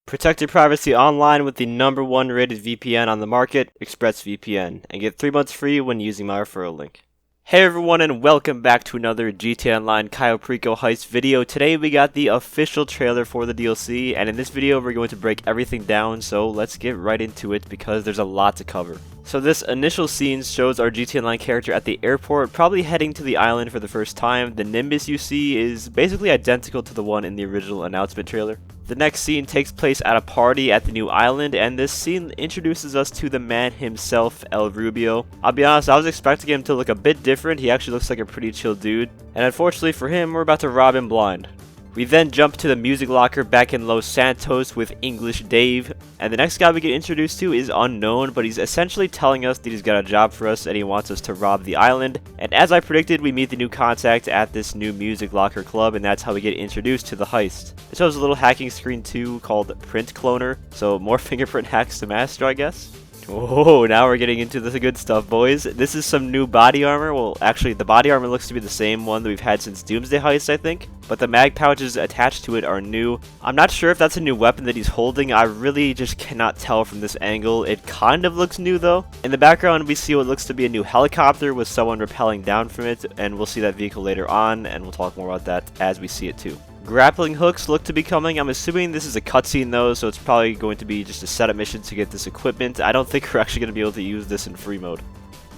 Protect your privacy online with the #1 rated VPN on the market, ExpressVPN, and get 3 months free when using my referral link. Hey everyone, and welcome back to another GTA Online Cayo Perico Heist video. Today we got the official trailer for the DLC, and in this video we're going to break everything down, so let's get right into it because there's a lot to cover. So this initial scene shows our GTA Online character at the airport, probably heading to the island for the first time. The Nimbus you see is basically identical to the one in the original announcement trailer. The next scene takes place at a party at the new island, and this scene introduces us to the man himself, El Rubio. I'll be honest, I was expecting him to look a bit different. He actually looks like a pretty chill dude, and unfortunately for him, we're about to rob him blind. We then jump to the music locker back in Los Santos with English Dave, and the next guy we get introduced to is unknown, but he's essentially telling us that he's got a job for us and he wants us to rob the island. And as I predicted, we meet the new contact at this new music locker club, and that's how we get introduced to the heist. It shows a little hacking screen too called Print Cloner, so more fingerprint hacks to master, I guess. Oh, now we're getting into the good stuff, boys. This is some new body armor. Well, actually, the body armor looks to be the same one that we've had since Doomsday Heist, I think. But the mag pouches attached to it are new. I'm not sure if that's a new weapon that he's holding. I really just cannot tell from this angle. It kind of looks new, though. In the background, we see what looks to be a new helicopter with someone rappelling down from it. And we'll see that vehicle later on, and we'll talk more about that as we see it, too. Grappling hooks look to be coming. I'm assuming this is a cutscene though, so it's probably going to be just a setup mission to get this equipment. I don't think we're actually going to be able to use this in free mode.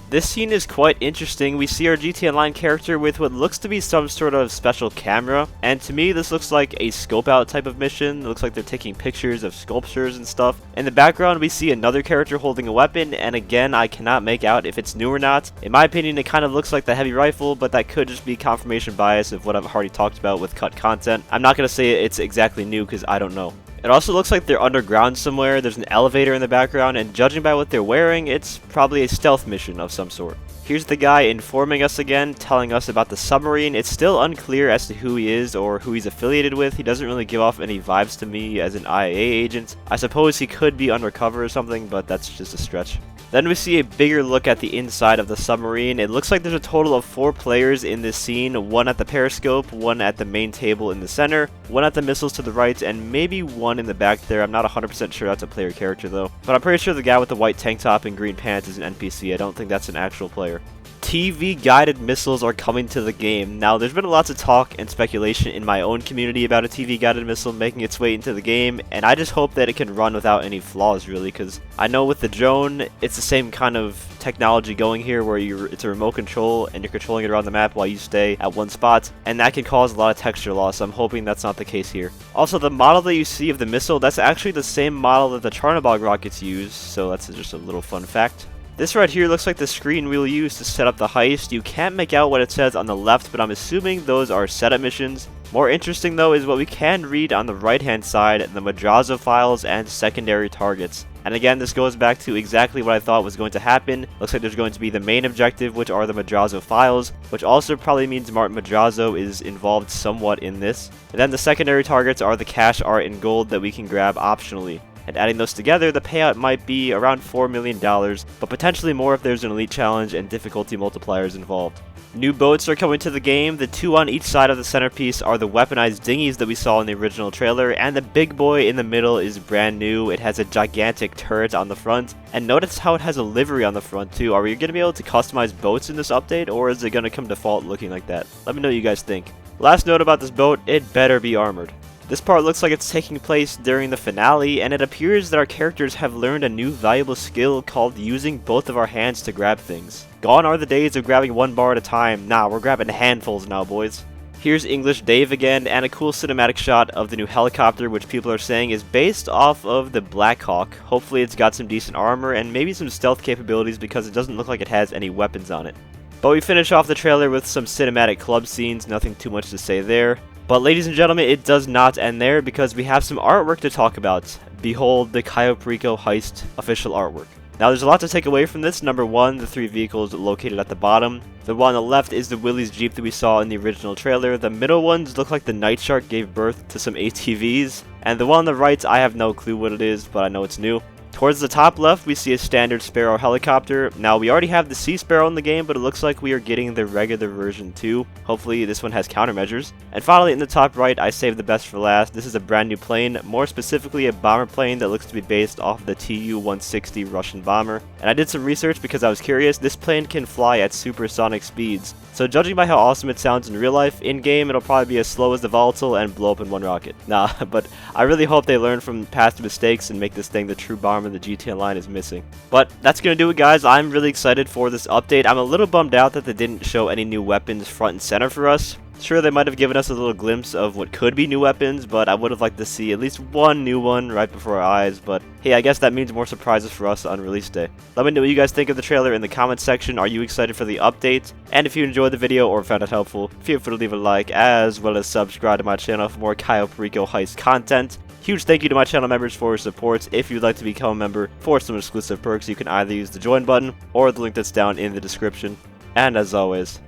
This scene is quite interesting. We see our GTA Online character with what looks to be some sort of special camera, and to me this looks like a scope out type of mission. It looks like they're taking pictures of sculptures and stuff. In the background we see another character holding a weapon, and again I cannot make out if it's new or not. In my opinion it kind of looks like the heavy rifle, but that could just be confirmation bias of what I've already talked about with cut content. I'm not going to say it's exactly new because I don't know. It also looks like they're underground somewhere. There's an elevator in the background, and judging by what they're wearing, it's probably a stealth mission of some sort. Here's the guy informing us again, telling us about the submarine. It's still unclear as to who he is or who he's affiliated with. He doesn't really give off any vibes to me as an IA agent. I suppose he could be undercover or something, but that's just a stretch. Then we see a bigger look at the inside of the submarine. It looks like there's a total of 4 players in this scene, 1 at the periscope, 1 at the main table in the center, 1 at the missiles to the right, and maybe 1 in the back there. I'm not 100% sure that's a player character though. But I'm pretty sure the guy with the white tank top and green pants is an NPC. I don't think that's an actual player. TV-guided missiles are coming to the game. Now, there's been lots of talk and speculation in my own community about a TV-guided missile making its way into the game, and I just hope that it can run without any flaws, really, because I know with the drone, it's the same kind of technology going here where it's a remote control and you're controlling it around the map while you stay at one spot, and that can cause a lot of texture loss. I'm hoping that's not the case here. Also, the model that you see of the missile, that's actually the same model that the Charnabog rockets use, so that's just a little fun fact. This right here looks like the screen we'll use to set up the heist. You can't make out what it says on the left, but I'm assuming those are setup missions. More interesting though is what we can read on the right hand side, the Madrazo files and secondary targets. And again, this goes back to exactly what I thought was going to happen. Looks like there's going to be the main objective, which are the Madrazo files, which also probably means Martin Madrazo is involved somewhat in this. And then the secondary targets are the cash, art, and gold that we can grab optionally. And adding those together, the payout might be around $4 million, but potentially more if there's an elite challenge and difficulty multipliers involved. New boats are coming to the game. The 2 on each side of the centerpiece are the weaponized dinghies that we saw in the original trailer, and the big boy in the middle is brand new. It has a gigantic turret on the front, and notice how it has a livery on the front too. Are we going to be able to customize boats in this update, or is it going to come default looking like that? Let me know what you guys think. Last note about this boat, it better be armored. This part looks like it's taking place during the finale, and it appears that our characters have learned a new valuable skill called using both of our hands to grab things. Gone are the days of grabbing 1 bar at a time. Nah, we're grabbing handfuls now, boys. Here's English Dave again, and a cool cinematic shot of the new helicopter, which people are saying is based off of the Black Hawk. Hopefully it's got some decent armor and maybe some stealth capabilities because it doesn't look like it has any weapons on it. But we finish off the trailer with some cinematic club scenes, nothing too much to say there. But ladies and gentlemen, it does not end there because we have some artwork to talk about. Behold the Cayo Perico Heist official artwork. Now there's a lot to take away from this. Number 1, the 3 vehicles located at the bottom. The one on the left is the Willys Jeep that we saw in the original trailer. The middle ones look like the Night Shark gave birth to some ATVs. And the one on the right, I have no clue what it is, but I know it's new. Towards the top left, we see a standard Sparrow helicopter. Now, we already have the Sea Sparrow in the game, but it looks like we are getting the regular version too. Hopefully, this one has countermeasures. And finally, in the top right, I saved the best for last. This is a brand new plane, more specifically a bomber plane that looks to be based off the Tu-160 Russian bomber. And I did some research because I was curious. This plane can fly at supersonic speeds. So judging by how awesome it sounds in real life, in-game it'll probably be as slow as the Volatile and blow up in one rocket. Nah, but I really hope they learn from past mistakes and make this thing the true bomber the GT Online is missing. But that's gonna do it, guys. I'm really excited for this update. I'm a little bummed out that they didn't show any new weapons front and center for us. Sure, they might have given us a little glimpse of what could be new weapons, but I would have liked to see at least one new one right before our eyes. But hey, I guess that means more surprises for us on release day. Let me know what you guys think of the trailer in the comments section. Are you excited for the update? And if you enjoyed the video or found it helpful, feel free to leave a like as well as subscribe to my channel for more Cayo Perico Heist content. Huge thank you to my channel members for your support. If you'd like to become a member for some exclusive perks, you can either use the join button or the link that's down in the description. And as always,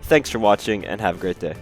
thanks for watching and have a great day.